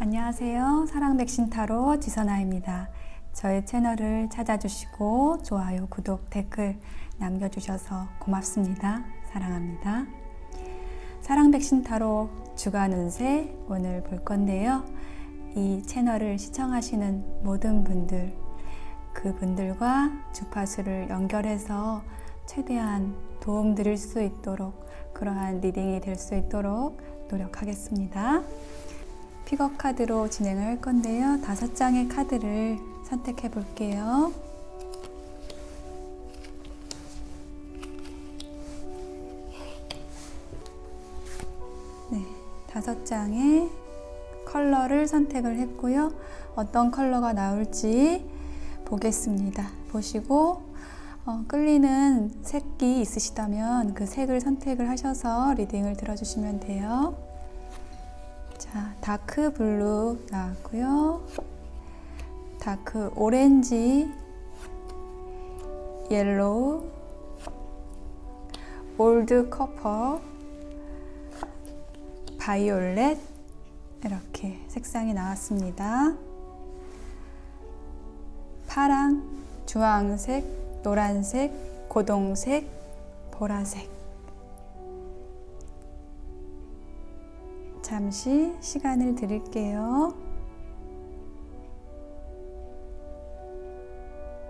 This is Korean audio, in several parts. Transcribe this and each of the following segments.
안녕하세요. 사랑백신 타로 지선아입니다. 저의 채널을 찾아주시고 좋아요, 구독, 댓글 남겨주셔서 고맙습니다. 사랑합니다. 사랑백신 타로 주간 운세 오늘 볼 건데요. 이 채널을 시청하시는 모든 분들, 그분들과 주파수를 연결해서 최대한 도움 드릴 수 있도록, 그러한 리딩이 될 수 있도록 노력하겠습니다. 픽업 카드로 진행을 할 건데요. 5장의 카드를 선택해 볼게요. 네, 5장의 컬러를 선택을 했고요. 어떤 컬러가 나올지 보겠습니다. 보시고 끌리는 색이 있으시다면 그 색을 선택을 하셔서 리딩을 들어주시면 돼요. 자, 다크 블루 나왔고요. 다크 오렌지, 옐로우, 올드 커퍼, 바이올렛, 이렇게 색상이 나왔습니다. 파랑, 주황색, 노란색, 고동색, 보라색. 잠시 시간을 드릴게요.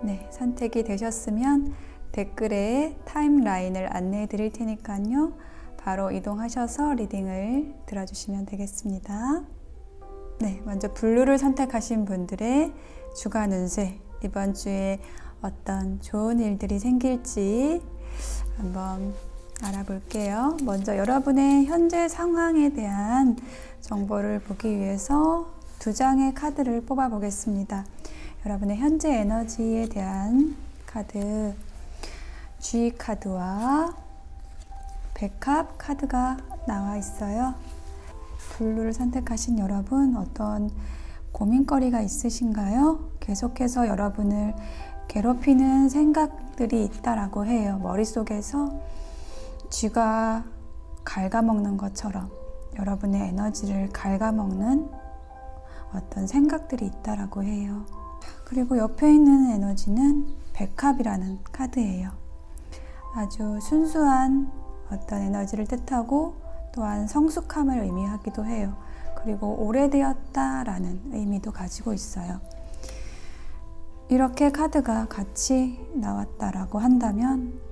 네, 선택이 되셨으면 댓글에 타임라인을 안내해 드릴 테니까요. 바로 이동하셔서 리딩을 들어주시면 되겠습니다. 네, 먼저 블루를 선택하신 분들의 주간 운세, 이번 주에 어떤 좋은 일들이 생길지 한번 알아볼게요. 먼저 여러분의 현재 상황에 대한 정보를 보기 위해서 2장의 카드를 뽑아 보겠습니다. 여러분의 현재 에너지에 대한 카드, G 카드와 백합 카드가 나와 있어요. 블루를 선택하신 여러분, 어떤 고민거리가 있으신가요? 계속해서 여러분을 괴롭히는 생각들이 있다라고 해요. 머릿속에서 쥐가 갉아먹는 것처럼 여러분의 에너지를 갉아먹는 어떤 생각들이 있다라고 해요. 그리고 옆에 있는 에너지는 백합이라는 카드예요. 아주 순수한 어떤 에너지를 뜻하고 또한 성숙함을 의미하기도 해요. 그리고 오래되었다라는 의미도 가지고 있어요. 이렇게 카드가 같이 나왔다라고 한다면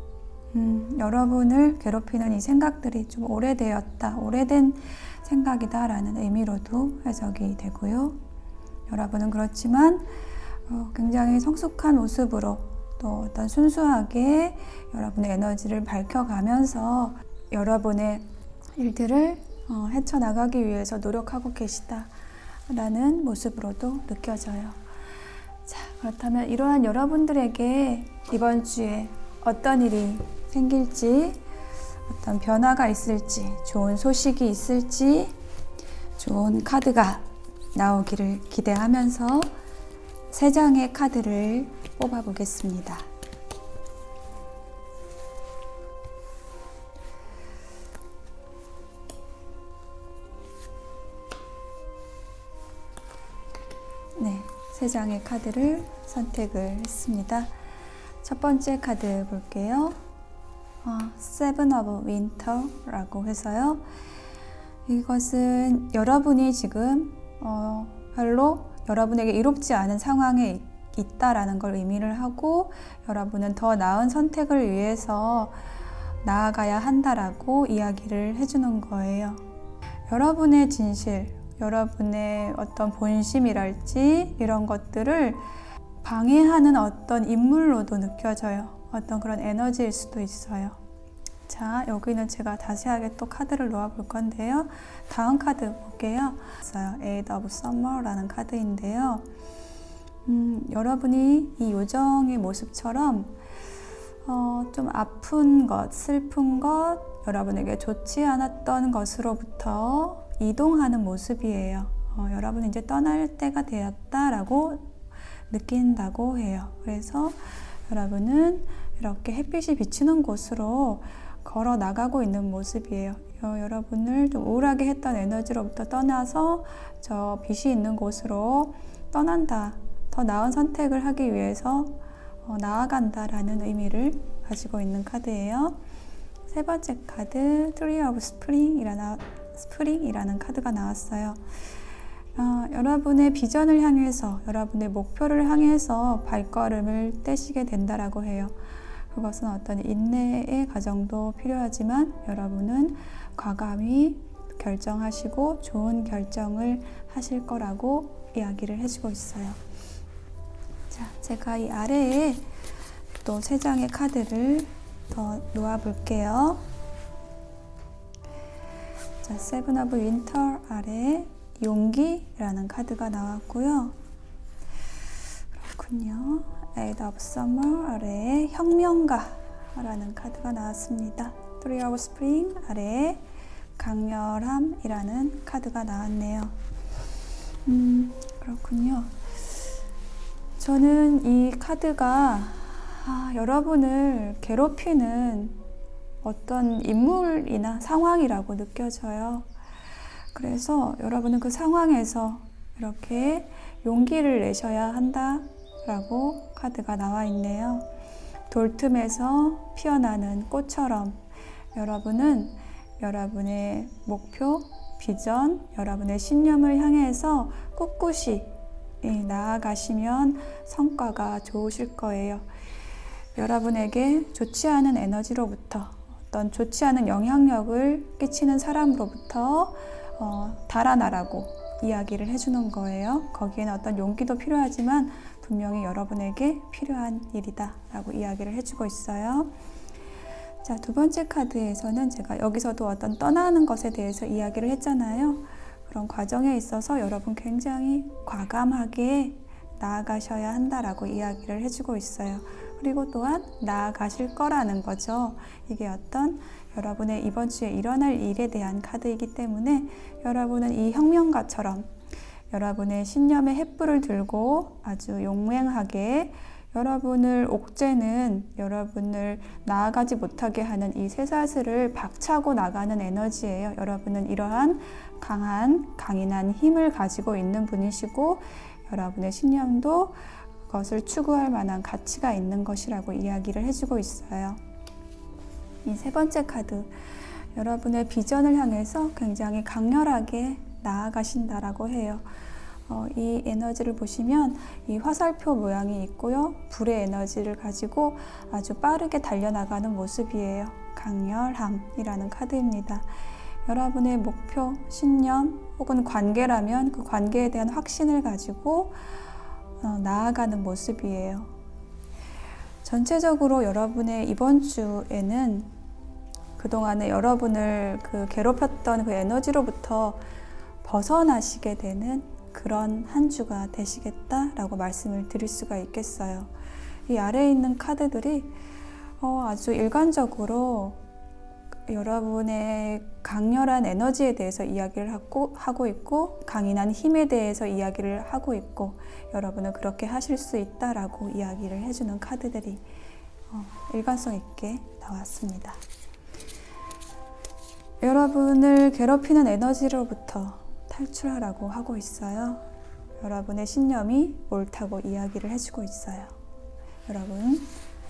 여러분을 괴롭히는 이 생각들이 좀 오래되었다, 오래된 생각이다 라는 의미로도 해석이 되고요. 여러분은 그렇지만 굉장히 성숙한 모습으로 또 어떤 순수하게 여러분의 에너지를 밝혀가면서 여러분의 일들을 헤쳐나가기 위해서 노력하고 계시다 라는 모습으로도 느껴져요. 자, 그렇다면 이러한 여러분들에게 이번 주에 어떤 일이 생길지, 어떤 변화가 있을지, 좋은 소식이 있을지, 좋은 카드가 나오기를 기대하면서 3장의 카드를 뽑아 보겠습니다. 네, 3장의 카드를 선택을 했습니다. 첫 번째 카드 볼게요. Seven of Winter라고 해서요. 이것은 여러분이 지금 별로 여러분에게 이롭지 않은 상황에 있다라는 걸 의미를 하고 여러분은 더 나은 선택을 위해서 나아가야 한다라고 이야기를 해주는 거예요. 여러분의 진실, 여러분의 어떤 본심이랄지 이런 것들을 방해하는 어떤 인물로도 느껴져요. 어떤 그런 에너지일 수도 있어요. 자, 여기는 제가 자세하게 또 카드를 놓아 볼 건데요. 다음 카드 볼게요. Eight of Summer라는 카드인데요. 여러분이 이 요정의 모습처럼 좀 아픈 것, 슬픈 것, 여러분에게 좋지 않았던 것으로부터 이동하는 모습이에요. 여러분이 이제 떠날 때가 되었다라고 느낀다고 해요. 그래서 여러분은 이렇게 햇빛이 비치는 곳으로 걸어 나가고 있는 모습이에요. 여러분을 좀 우울하게 했던 에너지로부터 떠나서 저 빛이 있는 곳으로 떠난다. 더 나은 선택을 하기 위해서 나아간다라는 의미를 가지고 있는 카드예요. 세 번째 카드, Three of Spring이라는 카드가 나왔어요. 여러분의 비전을 향해서, 여러분의 목표를 향해서 발걸음을 떼시게 된다라고 해요. 그것은 어떤 인내의 과정도 필요하지만 여러분은 과감히 결정하시고 좋은 결정을 하실 거라고 이야기를 해주고 있어요. 자, 제가 이 아래에 또 3장의 카드를 더 놓아 볼게요. 자, 세븐 오브 윈터 아래 용기라는 카드가 나왔고요. 그렇군요. 에이드 오브 서머 아래에 혁명가라는 카드가 나왔습니다. Three of Spring 아래에 강렬함이라는 카드가 나왔네요. 그렇군요. 저는 이 카드가 여러분을 괴롭히는 어떤 인물이나 상황이라고 느껴져요. 그래서 여러분은 그 상황에서 이렇게 용기를 내셔야 한다라고 카드가 나와 있네요. 돌틈에서 피어나는 꽃처럼 여러분은 여러분의 목표, 비전, 여러분의 신념을 향해서 꿋꿋이 나아가시면 성과가 좋으실 거예요. 여러분에게 좋지 않은 에너지로부터, 어떤 좋지 않은 영향력을 끼치는 사람으로부터 달아나라고 이야기를 해주는 거예요. 거기에는 어떤 용기도 필요하지만 분명히 여러분에게 필요한 일이다 라고 이야기를 해주고 있어요. 자, 두 번째 카드에서는 제가 여기서도 어떤 떠나는 것에 대해서 이야기를 했잖아요. 그런 과정에 있어서 여러분 굉장히 과감하게 나아가셔야 한다라고 이야기를 해주고 있어요. 그리고 또한 나아가실 거라는 거죠. 이게 어떤 여러분의 이번 주에 일어날 일에 대한 카드이기 때문에 여러분은 이 혁명가처럼 여러분의 신념의 횃불을 들고 아주 용맹하게 여러분을 옥죄는, 여러분을 나아가지 못하게 하는 이 쇠사슬을 박차고 나가는 에너지예요. 여러분은 이러한 강인한 힘을 가지고 있는 분이시고 여러분의 신념도 그것을 추구할 만한 가치가 있는 것이라고 이야기를 해주고 있어요. 이 세 번째 카드, 여러분의 비전을 향해서 굉장히 강렬하게 나아가신다라고 해요. 이 에너지를 보시면 이 화살표 모양이 있고요. 불의 에너지를 가지고 아주 빠르게 달려나가는 모습이에요. 강렬함이라는 카드입니다. 여러분의 목표, 신념 혹은 관계라면 그 관계에 대한 확신을 가지고 나아가는 모습이에요. 전체적으로 여러분의 이번 주에는 그동안에 여러분을 괴롭혔던 그 에너지로부터 벗어나시게 되는 그런 한 주가 되시겠다라고 말씀을 드릴 수가 있겠어요. 이 아래에 있는 카드들이 아주 일관적으로 여러분의 강렬한 에너지에 대해서 이야기를 하고 있고 강인한 힘에 대해서 이야기를 하고 있고 여러분은 그렇게 하실 수 있다라고 이야기를 해주는 카드들이 일관성 있게 나왔습니다. 여러분을 괴롭히는 에너지로부터 탈출하라고 하고 있어요. 여러분의 신념이 옳다고 이야기를 해주고 있어요. 여러분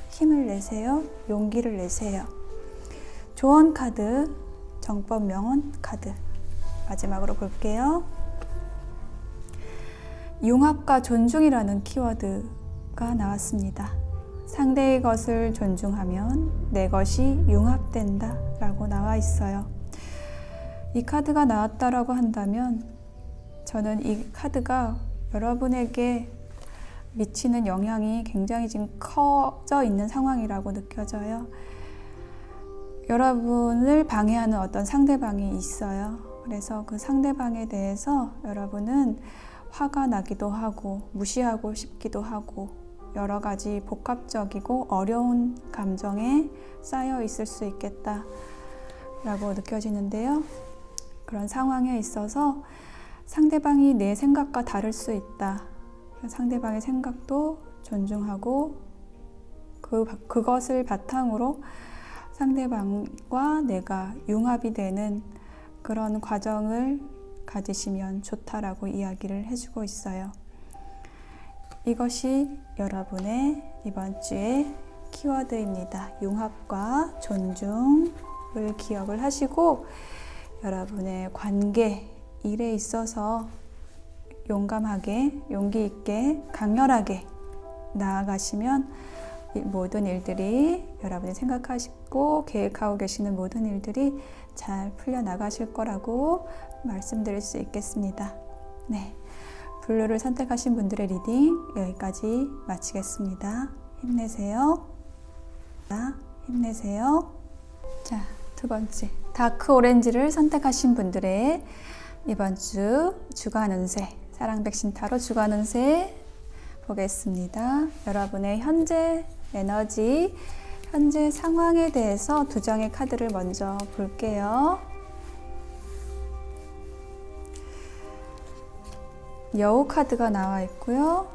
힘을 내세요. 용기를 내세요. 조언 카드, 정법 명언 카드 마지막으로 볼게요. 융합과 존중이라는 키워드가 나왔습니다. 상대의 것을 존중하면 내 것이 융합된다 라고 나와 있어요. 이 카드가 나왔다라고 한다면 저는 이 카드가 여러분에게 미치는 영향이 굉장히 지금 커져 있는 상황이라고 느껴져요. 여러분을 방해하는 어떤 상대방이 있어요. 그래서 그 상대방에 대해서 여러분은 화가 나기도 하고 무시하고 싶기도 하고 여러 가지 복합적이고 어려운 감정에 쌓여 있을 수 있겠다라고 느껴지는데요. 그런 상황에 있어서 상대방이 내 생각과 다를 수 있다. 상대방의 생각도 존중하고 그것을 바탕으로 상대방과 내가 융합이 되는 그런 과정을 가지시면 좋다라고 이야기를 해주고 있어요. 이것이 여러분의 이번 주의 키워드입니다. 융합과 존중을 기억을 하시고 여러분의 관계, 일에 있어서 용감하게, 용기 있게, 강렬하게 나아가시면 모든 일들이 여러분이 생각하시고 계획하고 계시는 모든 일들이 잘 풀려나가실 거라고 말씀드릴 수 있겠습니다. 네, 블루를 선택하신 분들의 리딩 여기까지 마치겠습니다. 힘내세요. 힘내세요. 자, 두 번째, 다크 오렌지를 선택하신 분들의 이번 주 주간 운세, 사랑 백신 타로 주간 운세 보겠습니다. 여러분의 현재 에너지, 현재 상황에 대해서 두 장의 카드를 먼저 볼게요. 여우 카드가 나와 있고요.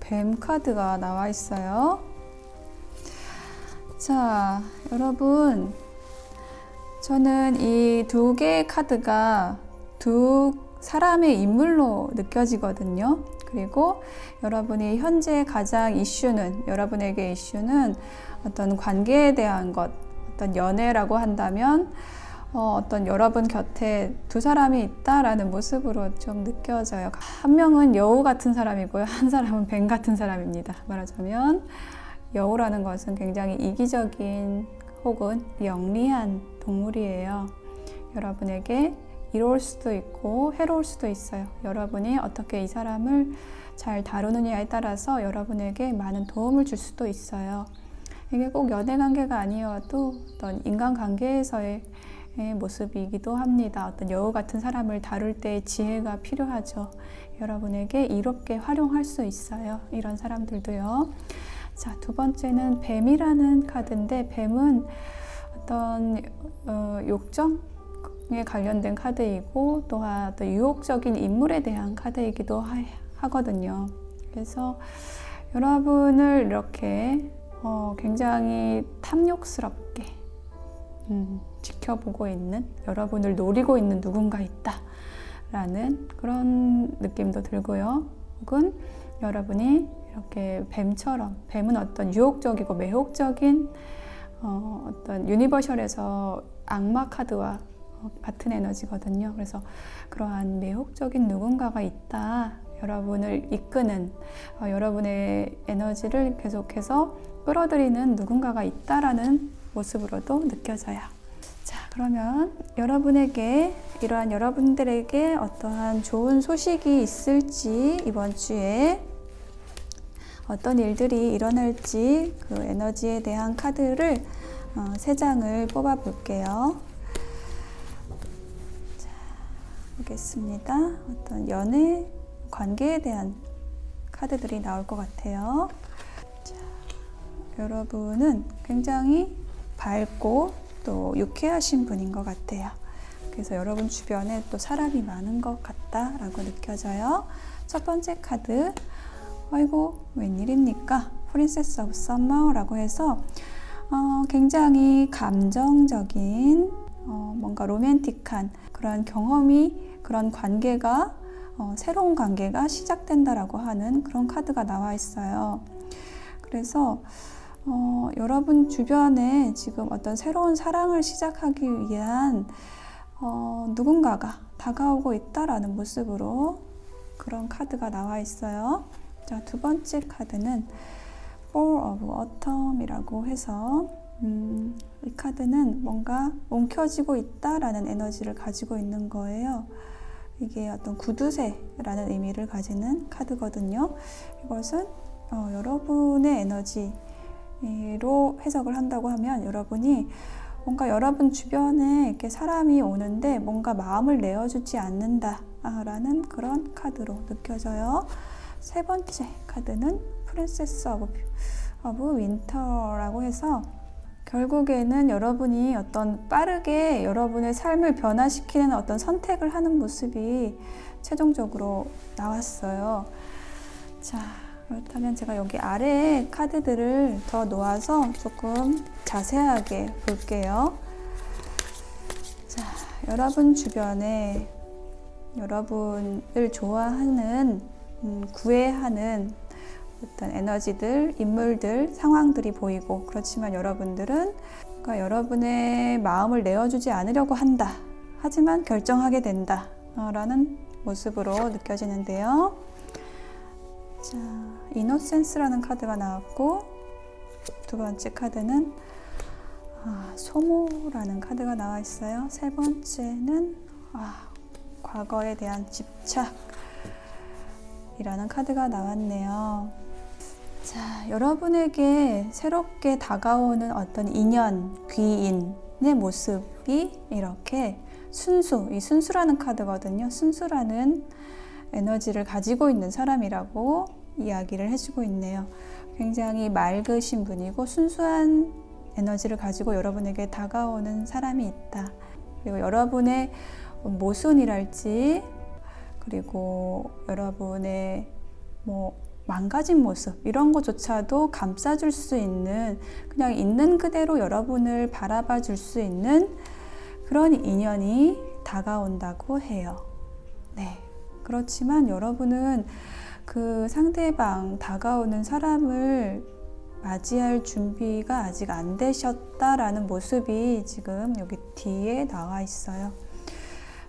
뱀 카드가 나와 있어요. 자, 여러분, 저는 이 두 개의 카드가 두 사람의 인물로 느껴지거든요. 그리고 여러분이 현재 가장 여러분에게 이슈는 어떤 관계에 대한 것, 어떤 연애라고 한다면 어떤 여러분 곁에 두 사람이 있다라는 모습으로 좀 느껴져요. 한 명은 여우 같은 사람이고요. 한 사람은 뱀 같은 사람입니다. 말하자면 여우라는 것은 굉장히 이기적인 혹은 영리한 동물이에요. 여러분에게 이로울 수도 있고 해로울 수도 있어요. 여러분이 어떻게 이 사람을 잘 다루느냐에 따라서 여러분에게 많은 도움을 줄 수도 있어요. 이게 꼭 연애관계가 아니어도 어떤 인간관계에서의 모습이기도 합니다. 어떤 여우 같은 사람을 다룰 때 지혜가 필요하죠. 여러분에게 이롭게 활용할 수 있어요. 이런 사람들도요. 자, 두 번째는 뱀이라는 카드인데, 뱀은 어떤 욕정에 관련된 카드이고 또한 어떤 유혹적인 인물에 대한 카드이기도 하거든요. 그래서 여러분을 이렇게 굉장히 탐욕스럽게 지켜보고 있는, 여러분을 노리고 있는 누군가 있다라는 그런 느낌도 들고요. 혹은 여러분이 이렇게 뱀처럼, 뱀은 어떤 유혹적이고 매혹적인 어떤 유니버셜에서 악마 카드와 같은 에너지거든요. 그래서 그러한 매혹적인 누군가가 있다, 여러분을 이끄는, 여러분의 에너지를 계속해서 끌어들이는 누군가가 있다라는 모습으로도 느껴져요. 자, 그러면 이러한 여러분들에게 어떠한 좋은 소식이 있을지, 이번 주에 어떤 일들이 일어날지 그 에너지에 대한 카드를 3장을 뽑아 볼게요. 자, 보겠습니다. 어떤 연애 관계에 대한 카드들이 나올 것 같아요. 자, 여러분은 굉장히 밝고 또 유쾌하신 분인 것 같아요. 그래서 여러분 주변에 또 사람이 많은 것 같다라고 느껴져요. 첫 번째 카드, 아이고 웬일입니까? 프린세스 오브 썸머라고 해서 굉장히 감정적인 뭔가 로맨틱한 그런 경험이, 그런 관계가 새로운 관계가 시작된다라고 하는 그런 카드가 나와 있어요. 그래서 여러분 주변에 지금 어떤 새로운 사랑을 시작하기 위한 누군가가 다가오고 있다라는 모습으로 그런 카드가 나와 있어요. 자, 두 번째 카드는 Four of Autumn이라고 해서 이 카드는 뭔가 움켜쥐고 있다라는 에너지를 가지고 있는 거예요. 이게 어떤 구두쇠라는 의미를 가지는 카드거든요. 이것은 여러분의 에너지로 해석을 한다고 하면, 여러분이 뭔가 여러분 주변에 이렇게 사람이 오는데 뭔가 마음을 내어주지 않는다라는 그런 카드로 느껴져요. 세 번째 카드는 프린세스 오브 윈터라고 해서 결국에는 여러분이 어떤 빠르게 여러분의 삶을 변화시키는 어떤 선택을 하는 모습이 최종적으로 나왔어요. 자, 그렇다면 제가 여기 아래에 카드들을 더 놓아서 조금 자세하게 볼게요. 자, 여러분 주변에 여러분을 좋아하는, 구애하는 어떤 에너지들, 인물들, 상황들이 보이고, 그렇지만 여러분들은 그러니까 여러분의 마음을 내어주지 않으려고 한다. 하지만 결정하게 된다. 라는 모습으로 느껴지는데요. 자, 이노센스라는 카드가 나왔고, 두 번째 카드는 소모라는 카드가 나와 있어요. 세 번째는 과거에 대한 집착이라는 카드가 나왔네요. 자, 여러분에게 새롭게 다가오는 어떤 인연, 귀인의 모습이 이렇게 이 순수라는 카드거든요. 순수라는 에너지를 가지고 있는 사람이라고 이야기를 해주고 있네요. 굉장히 맑으신 분이고 순수한 에너지를 가지고 여러분에게 다가오는 사람이 있다. 그리고 여러분의 모순이랄지, 그리고 여러분의 망가진 모습, 이런 것조차도 감싸줄 수 있는, 그냥 있는 그대로 여러분을 바라봐 줄 수 있는 그런 인연이 다가온다고 해요. 네. 그렇지만 여러분은 그 상대방, 다가오는 사람을 맞이할 준비가 아직 안 되셨다라는 모습이 지금 여기 뒤에 나와 있어요.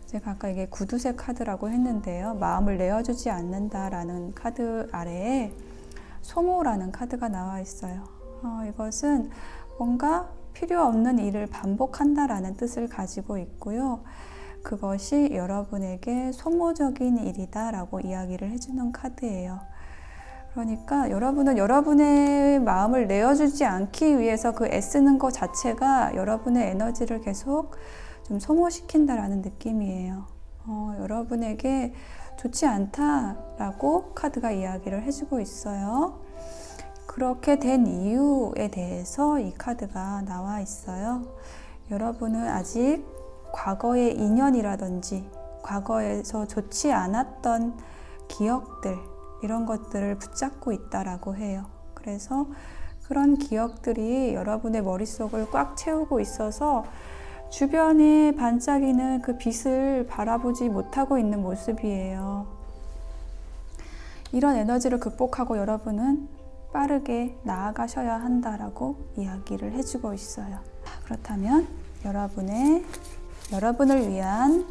제가 아까 이게 구두쇠 카드라고 했는데요. 마음을 내어주지 않는다라는 카드 아래에 소모라는 카드가 나와 있어요. 이것은 뭔가 필요 없는 일을 반복한다라는 뜻을 가지고 있고요. 그것이 여러분에게 소모적인 일이다라고 이야기를 해주는 카드예요. 그러니까 여러분은 여러분의 마음을 내어주지 않기 위해서 그 애쓰는 것 자체가 여러분의 에너지를 계속 좀 소모시킨다라는 느낌이에요. 여러분에게 좋지 않다라고 카드가 이야기를 해주고 있어요. 그렇게 된 이유에 대해서 이 카드가 나와 있어요. 여러분은 아직 과거의 인연이라든지 과거에서 좋지 않았던 기억들, 이런 것들을 붙잡고 있다라고 해요. 그래서 그런 기억들이 여러분의 머릿속을 꽉 채우고 있어서 주변에 반짝이는 그 빛을 바라보지 못하고 있는 모습이에요. 이런 에너지를 극복하고 여러분은 빠르게 나아가셔야 한다라고 이야기를 해주고 있어요. 그렇다면 여러분을 위한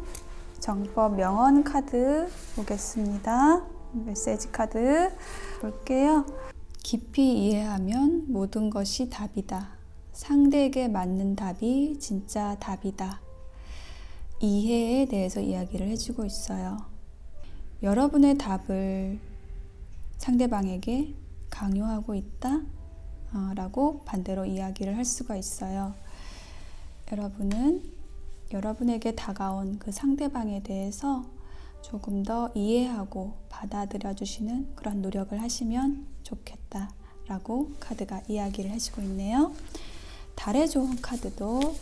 정법 명언 카드 보겠습니다. 메시지 카드 볼게요. 깊이 이해하면 모든 것이 답이다. 상대에게 맞는 답이 진짜 답이다. 이해에 대해서 이야기를 해주고 있어요. 여러분의 답을 상대방에게 강요하고 있다? 라고 반대로 이야기를 할 수가 있어요. 여러분은 여러분에게 다가온 그 상대방에 대해서 조금 더 이해하고 받아들여 주시는 그런 노력을 하시면 좋겠다 라고 카드가 이야기를 해주고 있네요. 달의 조언 카드도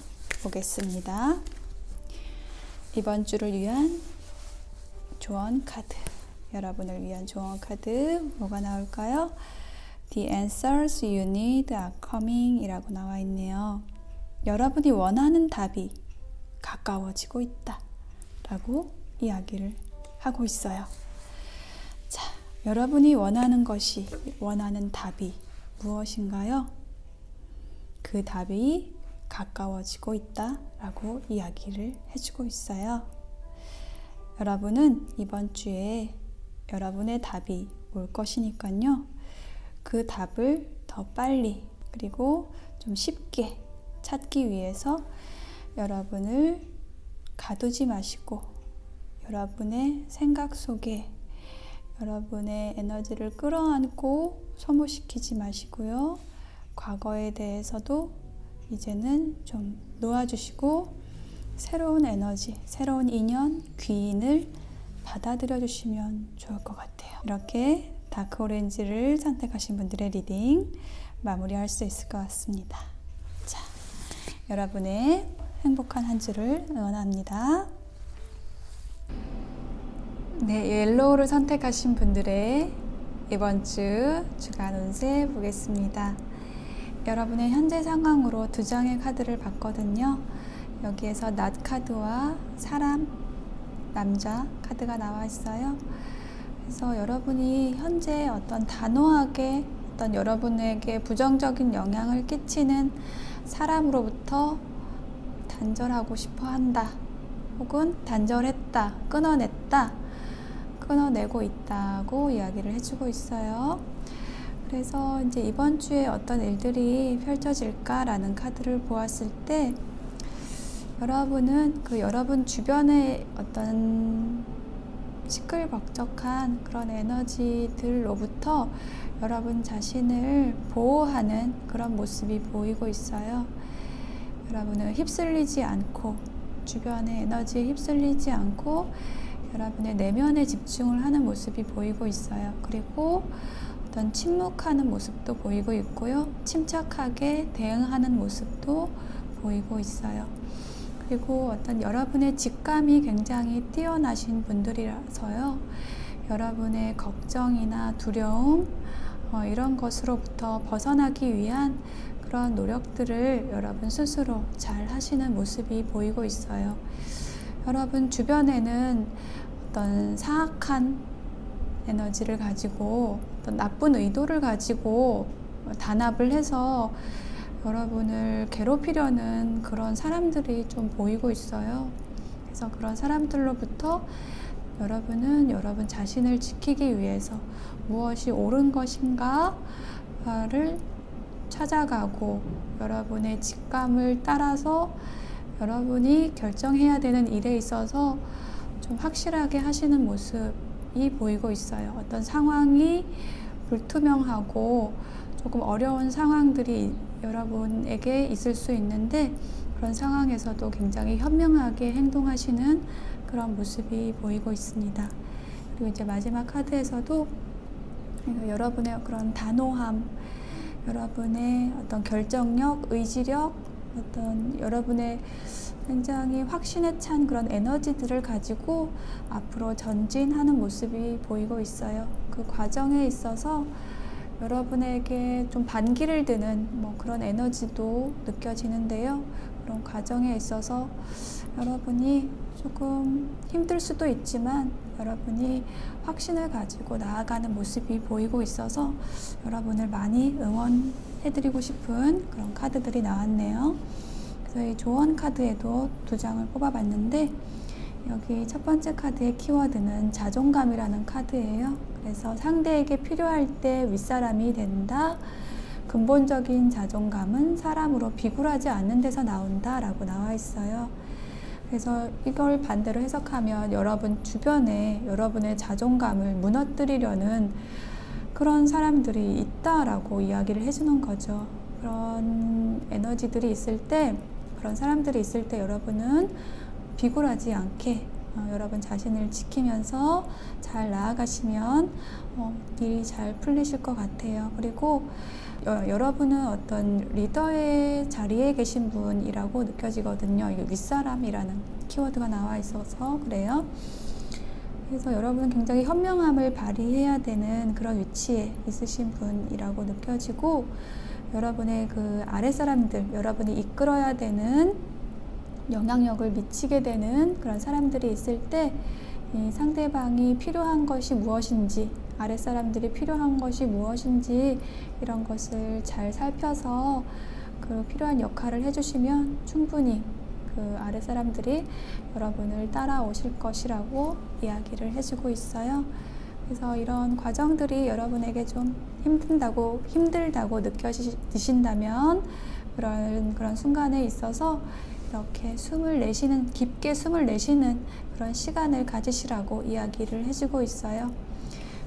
보겠습니다. 이번 주를 위한 조언 카드, 여러분을 위한 조언 카드 뭐가 나올까요? The answers you need are coming 이라고 나와 있네요. 여러분이 원하는 답이 가까워지고 있다 라고 이야기를 하고 있어요. 자, 여러분이 원하는 답이 무엇인가요? 그 답이 가까워지고 있다 라고 이야기를 해주고 있어요. 여러분은 이번 주에 여러분의 답이 올 것이니까요. 그 답을 더 빨리 그리고 좀 쉽게 찾기 위해서 여러분을 가두지 마시고 여러분의 생각 속에 여러분의 에너지를 끌어안고 소모시키지 마시고요. 과거에 대해서도 이제는 좀 놓아주시고 새로운 에너지, 새로운 인연, 귀인을 받아들여 주시면 좋을 것 같아요. 이렇게 다크 오렌지를 선택하신 분들의 리딩 마무리할 수 있을 것 같습니다. 자, 여러분의 행복한 한 주를 응원합니다. 네, 옐로우를 선택하신 분들의 이번 주 주간 운세 보겠습니다. 여러분의 현재 상황으로 두 장의 카드를 봤거든요. 여기에서 낫 카드와 사람, 남자 카드가 나와 있어요. 그래서 여러분이 현재 어떤 단호하게 어떤 여러분에게 부정적인 영향을 끼치는 사람으로부터 단절하고 싶어 한다. 혹은 단절했다, 끊어내고 있다고 이야기를 해주고 있어요. 그래서 이제 이번 주에 어떤 일들이 펼쳐질까라는 카드를 보았을 때 여러분은 그 여러분 주변의 어떤 시끌벅적한 그런 에너지들로부터 여러분 자신을 보호하는 그런 모습이 보이고 있어요. 여러분은 휩쓸리지 않고 주변의 에너지에 휩쓸리지 않고 여러분의 내면에 집중을 하는 모습이 보이고 있어요. 그리고 어떤 침묵하는 모습도 보이고 있고요. 침착하게 대응하는 모습도 보이고 있어요. 그리고 어떤 여러분의 직감이 굉장히 뛰어나신 분들이라서요. 여러분의 걱정이나 두려움 이런 것으로부터 벗어나기 위한 그런 노력들을 여러분 스스로 잘 하시는 모습이 보이고 있어요. 여러분 주변에는 어떤 사악한 에너지를 가지고 어떤 나쁜 의도를 가지고 단합을 해서 여러분을 괴롭히려는 그런 사람들이 좀 보이고 있어요. 그래서 그런 사람들로부터 여러분은 여러분 자신을 지키기 위해서 무엇이 옳은 것인가를 찾아가고 여러분의 직감을 따라서 여러분이 결정해야 되는 일에 있어서 좀 확실하게 하시는 모습이 보이고 있어요. 어떤 상황이 불투명하고 조금 어려운 상황들이 여러분에게 있을 수 있는데 그런 상황에서도 굉장히 현명하게 행동하시는 그런 모습이 보이고 있습니다. 그리고 이제 마지막 카드에서도 여러분의 그런 단호함, 여러분의 어떤 결정력, 의지력, 어떤 여러분의 굉장히 확신에 찬 그런 에너지들을 가지고 앞으로 전진하는 모습이 보이고 있어요. 그 과정에 있어서 여러분에게 좀 반기를 드는 그런 에너지도 느껴지는데요. 그런 과정에 있어서 여러분이 조금 힘들 수도 있지만 여러분이 확신을 가지고 나아가는 모습이 보이고 있어서 여러분을 많이 응원해드리고 싶은 그런 카드들이 나왔네요. 그래서 이 조언 카드에도 두 장을 뽑아봤는데 여기 첫 번째 카드의 키워드는 자존감이라는 카드예요. 그래서 상대에게 필요할 때 윗사람이 된다. 근본적인 자존감은 사람으로 비굴하지 않는 데서 나온다 라고 나와 있어요. 그래서 이걸 반대로 해석하면 여러분 주변에 여러분의 자존감을 무너뜨리려는 그런 사람들이 있다라고 이야기를 해주는 거죠. 그런 에너지들이 있을 때, 그런 사람들이 있을 때 여러분은 비굴하지 않게 여러분 자신을 지키면서 잘 나아가시면 일이 잘 풀리실 것 같아요. 그리고 여러분은 어떤 리더의 자리에 계신 분이라고 느껴지거든요. 이게 윗사람이라는 키워드가 나와 있어서 그래요. 그래서 여러분은 굉장히 현명함을 발휘해야 되는 그런 위치에 있으신 분이라고 느껴지고 여러분의 그 아랫사람들, 여러분이 이끌어야 되는 영향력을 미치게 되는 그런 사람들이 있을 때 이 상대방이 필요한 것이 무엇인지, 아랫사람들이 필요한 것이 무엇인지 이런 것을 잘 살펴서 그 필요한 역할을 해주시면 충분히 그 아랫사람들이 여러분을 따라오실 것이라고 이야기를 해주고 있어요. 그래서 이런 과정들이 여러분에게 좀 힘들다고 느껴지신다면 그런 순간에 있어서 이렇게 깊게 숨을 내쉬는 그런 시간을 가지시라고 이야기를 해주고 있어요.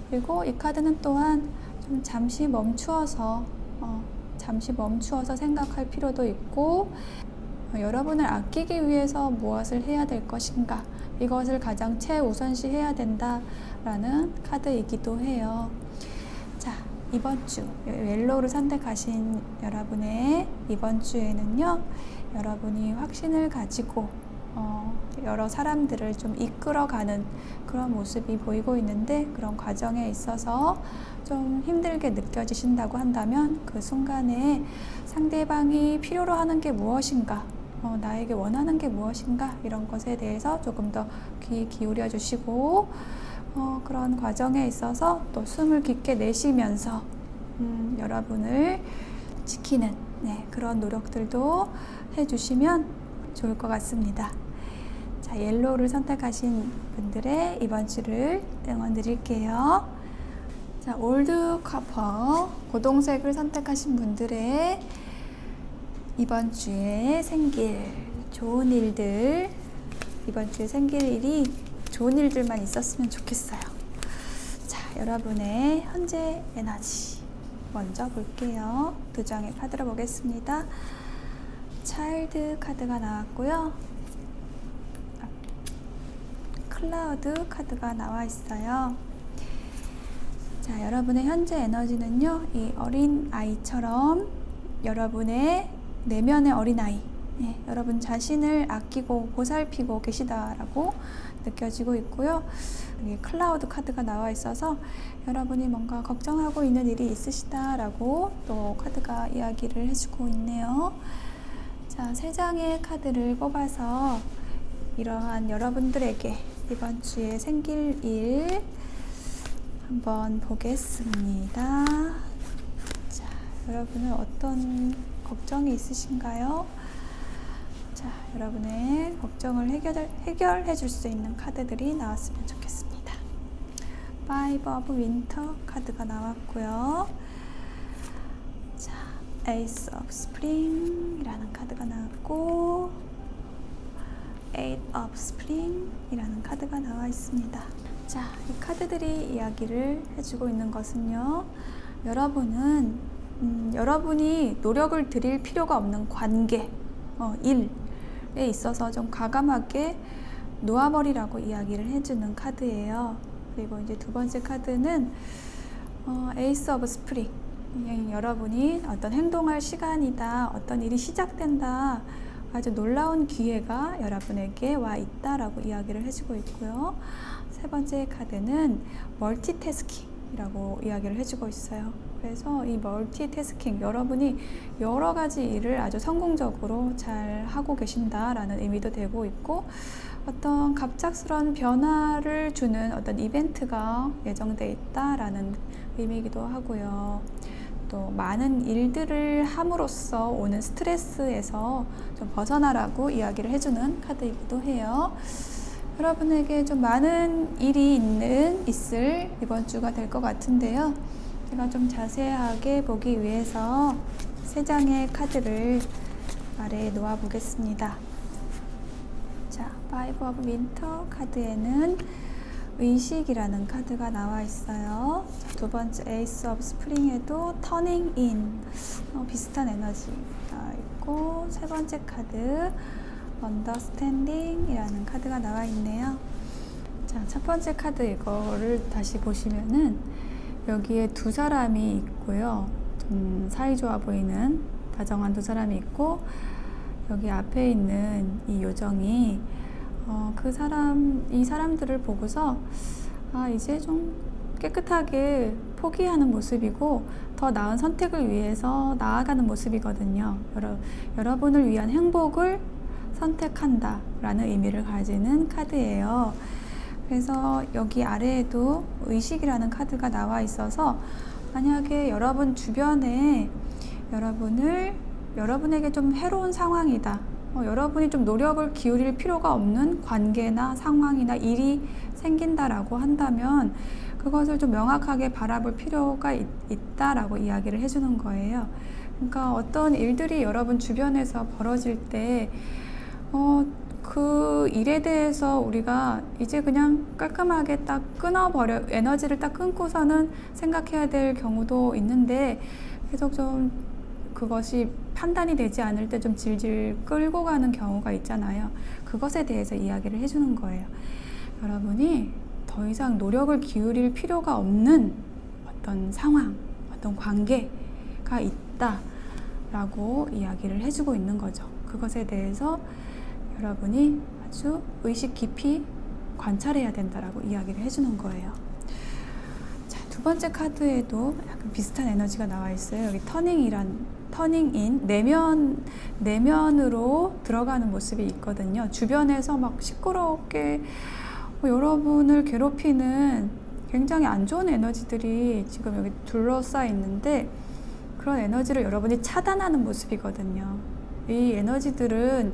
그리고 이 카드는 또한 좀 잠시 멈추어서 생각할 필요도 있고 여러분을 아끼기 위해서 무엇을 해야 될 것인가 이것을 가장 최우선시 해야 된다라는 카드이기도 해요. 자, 이번 주 옐로우를 선택하신 여러분의 이번 주에는요. 여러분이 확신을 가지고 여러 사람들을 좀 이끌어가는 그런 모습이 보이고 있는데, 그런 과정에 있어서 좀 힘들게 느껴지신다고 한다면 그 순간에 상대방이 필요로 하는 게 무엇인가, 나에게 원하는 게 무엇인가, 이런 것에 대해서 조금 더 귀 기울여 주시고, 그런 과정에 있어서 또 숨을 깊게 내쉬면서 여러분을 지키는 그런 노력들도 해주시면 좋을 것 같습니다. 자, 옐로우를 선택하신 분들의 이번 주를 응원 드릴게요. 자, 올드 커퍼 고동색을 선택하신 분들의 이번 주에 생길 좋은 일들, 이번 주에 생길 일이 좋은 일들만 있었으면 좋겠어요. 자, 여러분의 현재 에너지 먼저 볼게요. 두 장의 카드로 보겠습니다. 차일드 카드가 나왔고요. 클라우드 카드가 나와 있어요. 자, 여러분의 현재 에너지는요, 이 어린 아이처럼 여러분의 내면의 어린 아이, 여러분 자신을 아끼고 보살피고 계시다라고 느껴지고 있고요. 여기 클라우드 카드가 나와 있어서 여러분이 뭔가 걱정하고 있는 일이 있으시다라고 또 카드가 이야기를 해주고 있네요. 자, 세 장의 카드를 뽑아서 이러한 여러분들에게 이번 주에 생길 일 한번 보겠습니다. 자, 여러분은 어떤 걱정이 있으신가요? 자, 여러분의 걱정을 해결해 줄 수 있는 카드들이 나왔으면 좋겠습니다. Five of Winter 카드가 나왔고요. 자, Ace of Spring 이라는 카드가 나왔고, Eight of Spring 이라는 카드가 나와 있습니다. 자, 이 카드들이 이야기를 해주고 있는 것은요, 여러분이 노력을 들일 필요가 없는 관계, 일에 있어서 좀 과감하게 놓아버리라고 이야기를 해주는 카드예요. 그리고 이제 두 번째 카드는 에이스 오브 스프링, 여러분이 어떤 행동할 시간이다, 어떤 일이 시작된다, 아주 놀라운 기회가 여러분에게 와 있다라고 이야기를 해주고 있고요. 세 번째 카드는 멀티태스킹이라고 이야기를 해주고 있어요. 그래서 이 멀티태스킹, 여러분이 여러 가지 일을 아주 성공적으로 잘 하고 계신다라는 의미도 되고 있고, 어떤 갑작스러운 변화를 주는 어떤 이벤트가 예정돼 있다라는 의미이기도 하고요. 또 많은 일들을 함으로써 오는 스트레스에서 좀 벗어나라고 이야기를 해주는 카드이기도 해요. 여러분에게 좀 많은 일이 있을 이번 주가 될 것 같은데요. 제가 좀 자세하게 보기 위해서 세 장의 카드를 아래에 놓아 보겠습니다. 자, Five of Winter 카드에는 의식이라는 카드가 나와 있어요. 자, 두 번째 Ace of Spring에도 Turning In, 비슷한 에너지가 있고, 세 번째 카드 Understanding 이라는 카드가 나와 있네요. 자, 첫 번째 카드 이거를 다시 보시면은 여기에 두 사람이 있고요. 좀 사이좋아 보이는 다정한 두 사람이 있고, 여기 앞에 있는 이 요정이 이 사람들을 보고서 이제 좀 깨끗하게 포기하는 모습이고 더 나은 선택을 위해서 나아가는 모습이거든요. 여러분을 위한 행복을 선택한다 라는 의미를 가지는 카드예요. 그래서 여기 아래에도 의식이라는 카드가 나와 있어서, 만약에 여러분 주변에 여러분에게 좀 해로운 상황이다, 여러분이 좀 노력을 기울일 필요가 없는 관계나 상황이나 일이 생긴다라고 한다면 그것을 좀 명확하게 바라볼 필요가 있다라고 이야기를 해주는 거예요. 그러니까 어떤 일들이 여러분 주변에서 벌어질 때 그 일에 대해서 우리가 이제 그냥 깔끔하게 딱 끊어버려, 에너지를 딱 끊고서는 생각해야 될 경우도 있는데, 계속 좀 그것이 판단이 되지 않을 때 좀 질질 끌고 가는 경우가 있잖아요. 그것에 대해서 이야기를 해주는 거예요. 여러분이 더 이상 노력을 기울일 필요가 없는 어떤 상황, 어떤 관계가 있다라고 이야기를 해주고 있는 거죠. 그것에 대해서 여러분이 아주 의식 깊이 관찰해야 된다라고 이야기를 해주는 거예요. 자, 두 번째 카드에도 약간 비슷한 에너지가 나와 있어요. 여기 터닝인 내면으로 들어가는 모습이 있거든요. 주변에서 막 시끄럽게 여러분을 괴롭히는 굉장히 안 좋은 에너지들이 지금 여기 둘러싸여 있는데, 그런 에너지를 여러분이 차단하는 모습이거든요. 이 에너지들은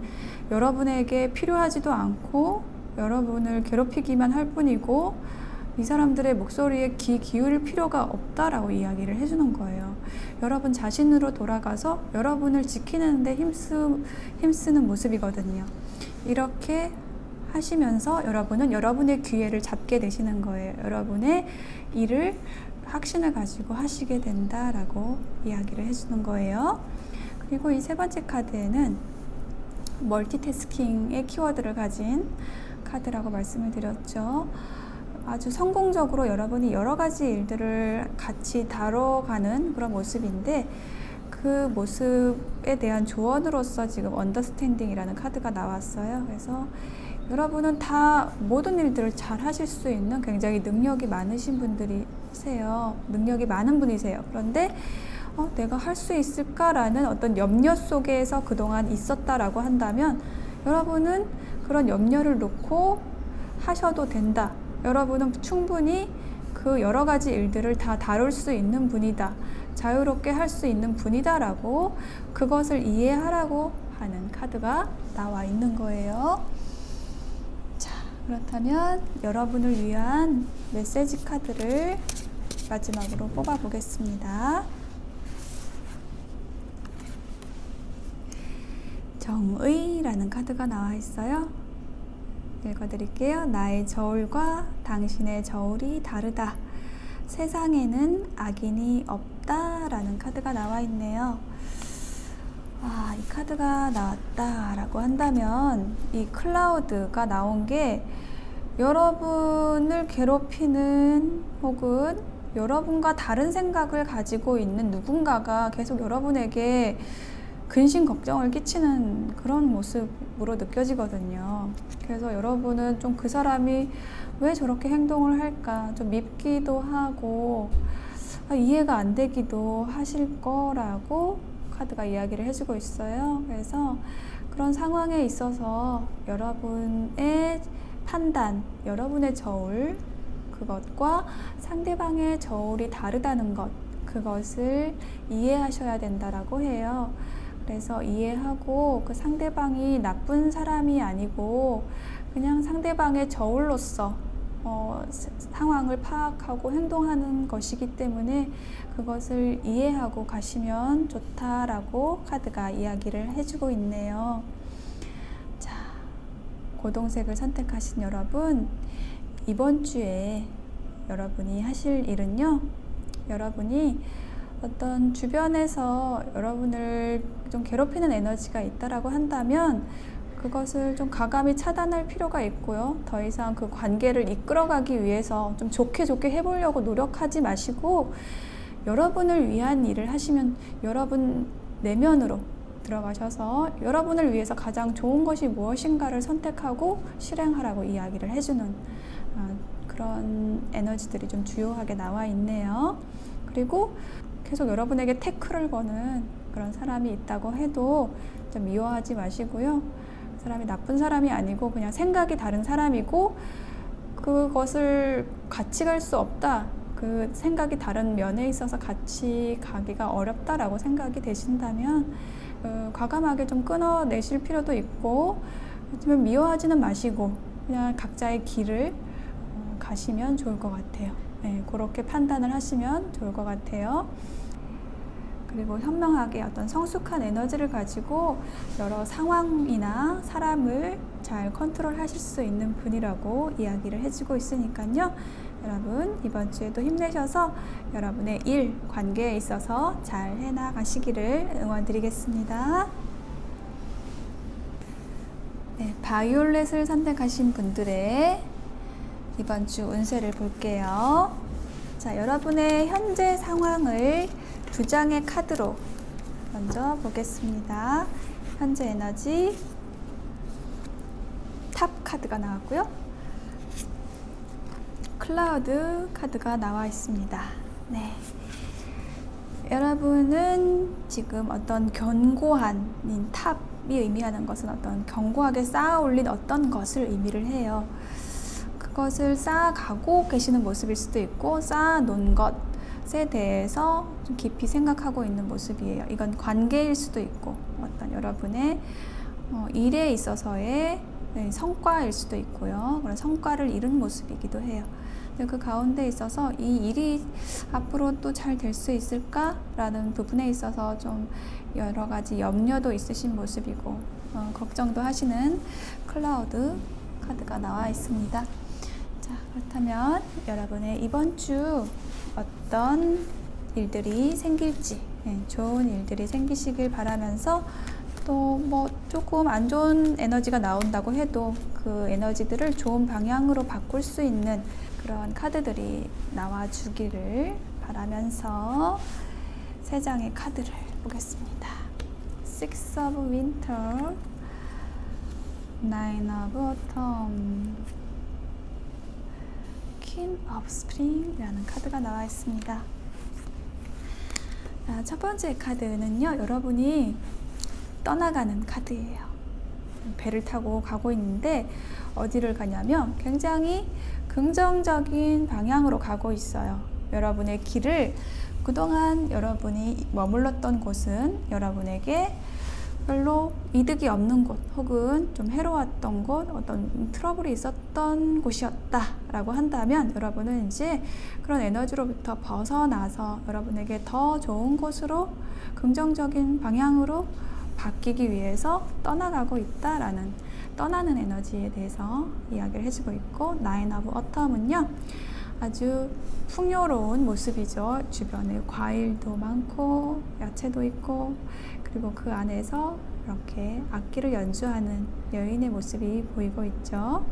여러분에게 필요하지도 않고 여러분을 괴롭히기만 할 뿐이고, 이 사람들의 목소리에 귀 기울일 필요가 없다라고 이야기를 해주는 거예요. 여러분 자신으로 돌아가서 여러분을 지키는데 힘쓰는 모습이거든요. 이렇게 하시면서 여러분은 여러분의 기회를 잡게 되시는 거예요. 여러분의 일을 확신을 가지고 하시게 된다라고 이야기를 해주는 거예요. 그리고 이 세 번째 카드에는 멀티태스킹의 키워드를 가진 카드라고 말씀을 드렸죠. 아주 성공적으로 여러분이 여러 가지 일들을 같이 다뤄가는 그런 모습인데, 그 모습에 대한 조언으로서 지금 언더스탠딩이라는 카드가 나왔어요. 그래서 여러분은 다 모든 일들을 잘 하실 수 있는 굉장히 능력이 많으신 분들이세요. 능력이 많은 분이세요. 그런데 내가 할 수 있을까라는 어떤 염려 속에서 그동안 있었다라고 한다면, 여러분은 그런 염려를 놓고 하셔도 된다. 여러분은 충분히 그 여러 가지 일들을 다 다룰 수 있는 분이다. 자유롭게 할 수 있는 분이다 라고 그것을 이해하라고 하는 카드가 나와 있는 거예요. 자, 그렇다면 여러분을 위한 메시지 카드를 마지막으로 뽑아 보겠습니다. 정의라는 카드가 나와 있어요. 읽어드릴게요. 나의 저울과 당신의 저울이 다르다. 세상에는 악인이 없다라는 카드가 나와 있네요. 이 카드가 나왔다라고 한다면, 이 클라우드가 나온 게 여러분을 괴롭히는, 혹은 여러분과 다른 생각을 가지고 있는 누군가가 계속 여러분에게 근심 걱정을 끼치는 그런 모습으로 느껴지거든요. 그래서 여러분은 좀 그 사람이 왜 저렇게 행동을 할까 좀 밉기도 하고 이해가 안 되기도 하실 거라고 카드가 이야기를 해주고 있어요. 그래서 그런 상황에 있어서 여러분의 판단, 여러분의 저울, 그것과 상대방의 저울이 다르다는 것, 그것을 이해하셔야 된다라고 해요. 그래서 이해하고 그 상대방이 나쁜 사람이 아니고 그냥 상대방의 저울로서 상황을 파악하고 행동하는 것이기 때문에 그것을 이해하고 가시면 좋다라고 카드가 이야기를 해주고 있네요. 자, 고동색을 선택하신 여러분, 이번 주에 여러분이 하실 일은요, 여러분이 어떤 주변에서 여러분을 좀 괴롭히는 에너지가 있다라고 한다면 그것을 좀 과감히 차단할 필요가 있고요. 더 이상 그 관계를 이끌어가기 위해서 좀 좋게 해보려고 노력하지 마시고, 여러분을 위한 일을 하시면 여러분 내면으로 들어가셔서 여러분을 위해서 가장 좋은 것이 무엇인가를 선택하고 실행하라고 이야기를 해주는 그런 에너지들이 좀 주요하게 나와 있네요. 그리고 계속 여러분에게 태클을 거는 그런 사람이 있다고 해도 좀 미워하지 마시고요. 그 사람이 나쁜 사람이 아니고 그냥 생각이 다른 사람이고, 그것을 같이 갈 수 없다, 그 생각이 다른 면에 있어서 같이 가기가 어렵다라고 생각이 되신다면 과감하게 좀 끊어내실 필요도 있고, 하지만 미워하지는 마시고 그냥 각자의 길을 가시면 좋을 것 같아요. 네, 그렇게 판단을 하시면 좋을 것 같아요. 그리고 현명하게 어떤 성숙한 에너지를 가지고 여러 상황이나 사람을 잘 컨트롤 하실 수 있는 분이라고 이야기를 해주고 있으니까요. 여러분, 이번 주에도 힘내셔서 여러분의 일, 관계에 있어서 잘 해나가시기를 응원드리겠습니다. 네, 바이올렛을 선택하신 분들의 이번 주 운세를 볼게요. 자, 여러분의 현재 상황을 두 장의 카드로 먼저 보겠습니다. 현재 에너지 탑 카드가 나왔고요. 클라우드 카드가 나와 있습니다. 네. 여러분은 지금 어떤 견고한 탑이 의미하는 것은 어떤 견고하게 쌓아 올린 어떤 것을 의미를 해요. 그것을 쌓아가고 계시는 모습일 수도 있고 쌓아 놓은 것에 대해서 좀 깊이 생각하고 있는 모습이에요. 이건 관계일 수도 있고 어떤 여러분의 일에 있어서의 성과일 수도 있고요. 그런 성과를 이룬 모습이기도 해요. 그 가운데 있어서 이 일이 앞으로 또 잘 될 수 있을까라는 부분에 있어서 좀 여러 가지 염려도 있으신 모습이고 걱정도 하시는 클라우드 카드가 나와 있습니다. 자, 그렇다면 여러분의 이번 주 어떤 일들이 생길지 좋은 일들이 생기시길 바라면서 또 뭐 조금 안 좋은 에너지가 나온다고 해도 그 에너지들을 좋은 방향으로 바꿀 수 있는 그런 카드들이 나와 주기를 바라면서 세 장의 카드를 보겠습니다. Six of Winter, Nine of Autumn, King of Spring이라는 카드가 나와 있습니다. 첫 번째 카드는요, 여러분이 떠나가는 카드예요. 배를 타고 가고 있는데 어디를 가냐면 굉장히 긍정적인 방향으로 가고 있어요. 여러분의 길을 그동안 여러분이 머물렀던 곳은 여러분에게 별로 이득이 없는 곳 혹은 좀 해로웠던 곳, 어떤 트러블이 있었던 곳이었다라고 한다면 여러분은 이제 그런 에너지로부터 벗어나서 여러분에게 더 좋은 곳으로 긍정적인 방향으로 바뀌기 위해서 떠나가고 있다라는 떠나는 에너지에 대해서 이야기를 해주고 있고, 나인 오브 어텀은요 아주 풍요로운 모습이죠. 주변에 과일도 많고 야채도 있고 그리고 그 안에서 이렇게 악기를 연주하는 여인의 모습이 보이고 있죠.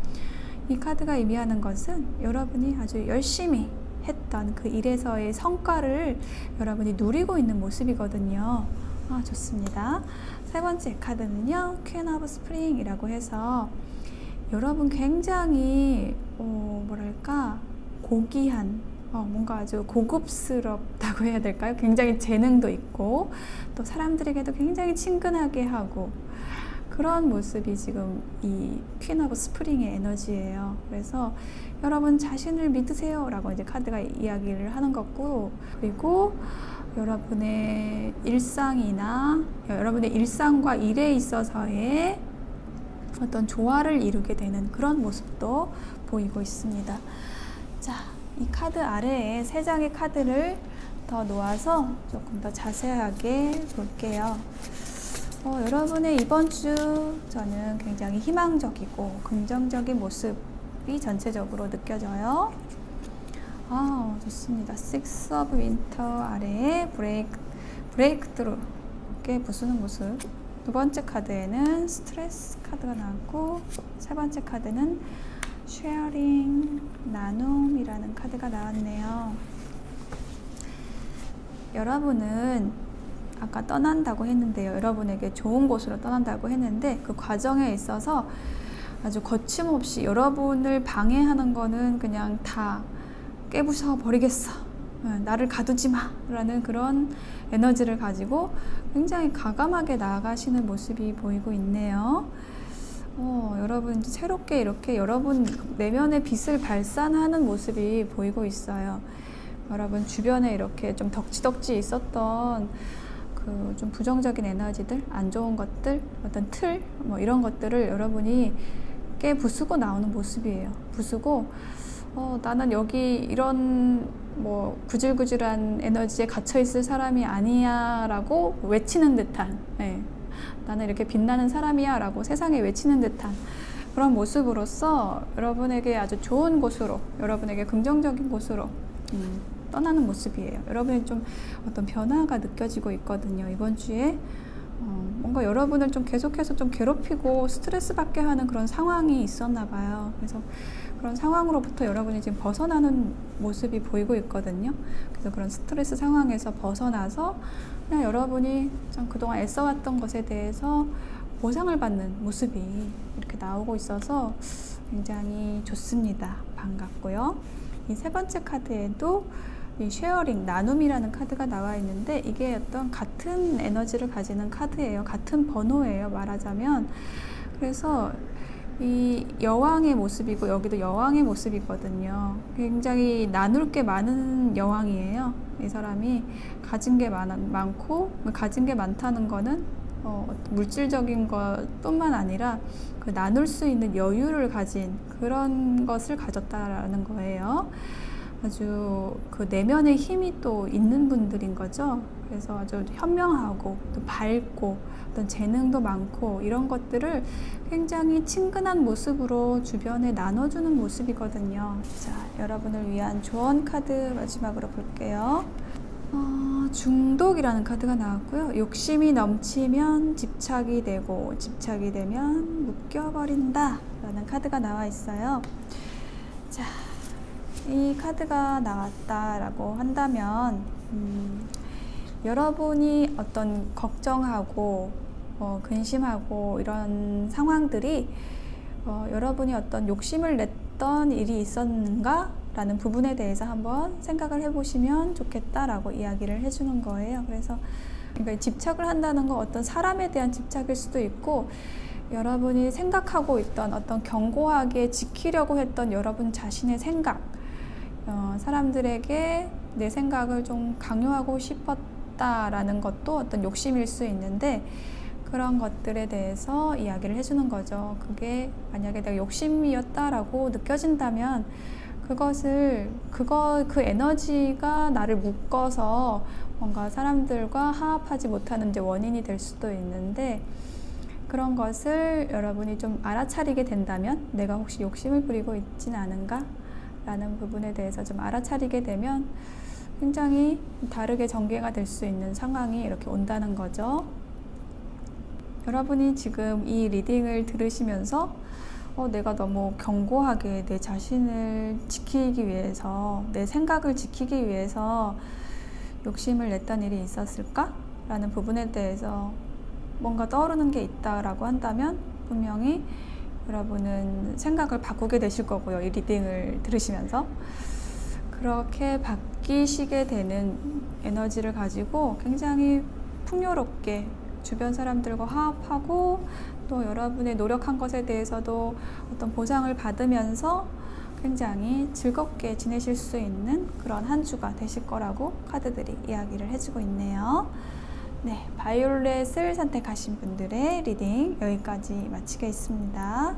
이 카드가 의미하는 것은 여러분이 아주 열심히 했던 그 일에서의 성과를 여러분이 누리고 있는 모습이거든요. 좋습니다. 세 번째 카드는요, 퀸 오브 스프링이라고 해서 여러분 굉장히 뭐랄까 고귀한 뭔가 아주 고급스럽다고 해야 될까요? 굉장히 재능도 있고 또 사람들에게도 굉장히 친근하게 하고 그런 모습이 지금 이 퀸 오브 스프링의 에너지예요. 그래서 여러분 자신을 믿으세요 라고 이제 카드가 이야기를 하는 거고, 그리고 여러분의 일상이나 여러분의 일상과 일에 있어서의 어떤 조화를 이루게 되는 그런 모습도 보이고 있습니다. 자, 이 카드 아래에 세 장의 카드를 더 놓아서 조금 더 자세하게 볼게요. 여러분의 이번 주 저는 굉장히 희망적이고 긍정적인 모습이 전체적으로 느껴져요. 좋습니다. Six of Winter 아래에 브레이크트루 꽤 부수는 모습. 두 번째 카드에는 스트레스 카드가 나왔고, 세 번째 카드는 쉐어링, 나눔이라는 카드가 나왔네요. 여러분은 아까 떠난다고 했는데요. 여러분에게 좋은 곳으로 떠난다고 했는데 그 과정에 있어서 아주 거침없이 여러분을 방해하는 거는 그냥 다 깨부숴 버리겠어. 나를 가두지 마. 라는 그런 에너지를 가지고 굉장히 과감하게 나아가시는 모습이 보이고 있네요. 여러분 새롭게 이렇게 여러분 내면의 빛을 발산하는 모습이 보이고 있어요. 여러분 주변에 이렇게 좀 덕지덕지 있었던 그 좀 부정적인 에너지들, 안 좋은 것들, 어떤 틀, 뭐 이런 것들을 여러분이 깨부수고 나오는 모습이에요. 부수고 나는 여기 이런 뭐 구질구질한 에너지에 갇혀 있을 사람이 아니야 라고 외치는 듯한, 나는 이렇게 빛나는 사람이야 라고 세상에 외치는 듯한 그런 모습으로서 여러분에게 아주 좋은 곳으로, 여러분에게 긍정적인 곳으로 떠나는 모습이에요. 여러분이 좀 어떤 변화가 느껴지고 있거든요. 이번 주에 뭔가 여러분을 좀 계속해서 좀 괴롭히고 스트레스 받게 하는 그런 상황이 있었나 봐요. 그래서 그런 상황으로부터 여러분이 지금 벗어나는 모습이 보이고 있거든요. 그래서 그런 스트레스 상황에서 벗어나서 그냥 여러분이 좀 그동안 애써왔던 것에 대해서 보상을 받는 모습이 이렇게 나오고 있어서 굉장히 좋습니다. 반갑고요. 이 세 번째 카드에도 이 쉐어링, 나눔이라는 카드가 나와 있는데 이게 어떤 같은 에너지를 가지는 카드예요. 같은 번호예요, 말하자면. 그래서 이 여왕의 모습이고 여기도 여왕의 모습이거든요. 굉장히 나눌 게 많은 여왕이에요. 이 사람이 가진 게 많고, 가진 게 많다는 거는 물질적인 것뿐만 아니라 그 나눌 수 있는 여유를 가진 그런 것을 가졌다라는 거예요. 아주 그 내면의 힘이 또 있는 분들인 거죠. 그래서 아주 현명하고 또 밝고 어떤 재능도 많고 이런 것들을 굉장히 친근한 모습으로 주변에 나눠주는 모습이거든요. 자, 여러분을 위한 조언 카드 마지막으로 볼게요. 중독이라는 카드가 나왔고요. 욕심이 넘치면 집착이 되고 집착이 되면 묶여버린다 라는 카드가 나와 있어요. 자, 이 카드가 나왔다라고 한다면 여러분이 어떤 걱정하고 근심하고 이런 상황들이 여러분이 어떤 욕심을 냈던 일이 있었는가? 라는 부분에 대해서 한번 생각을 해보시면 좋겠다라고 이야기를 해주는 거예요. 그래서 그러니까 집착을 한다는 건 어떤 사람에 대한 집착일 수도 있고 여러분이 생각하고 있던 어떤 견고하게 지키려고 했던 여러분 자신의 생각, 사람들에게 내 생각을 좀 강요하고 싶었다라는 것도 어떤 욕심일 수 있는데 그런 것들에 대해서 이야기를 해주는 거죠. 그게 만약에 내가 욕심이었다라고 느껴진다면 그 에너지가 나를 묶어서 뭔가 사람들과 화합하지 못하는 이제 원인이 될 수도 있는데 그런 것을 여러분이 좀 알아차리게 된다면 내가 혹시 욕심을 부리고 있진 않은가? 라는 부분에 대해서 좀 알아차리게 되면 굉장히 다르게 전개가 될 수 있는 상황이 이렇게 온다는 거죠. 여러분이 지금 이 리딩을 들으시면서 내가 너무 견고하게 내 자신을 지키기 위해서 내 생각을 지키기 위해서 욕심을 냈던 일이 있었을까? 라는 부분에 대해서 뭔가 떠오르는 게 있다라고 한다면 분명히 여러분은 생각을 바꾸게 되실 거고요. 이 리딩을 들으시면서 그렇게 바뀌시게 되는 에너지를 가지고 굉장히 풍요롭게 주변 사람들과 화합하고 또 여러분의 노력한 것에 대해서도 어떤 보상을 받으면서 굉장히 즐겁게 지내실 수 있는 그런 한 주가 되실 거라고 카드들이 이야기를 해주고 있네요. 네, 바이올렛을 선택하신 분들의 리딩 여기까지 마치겠습니다.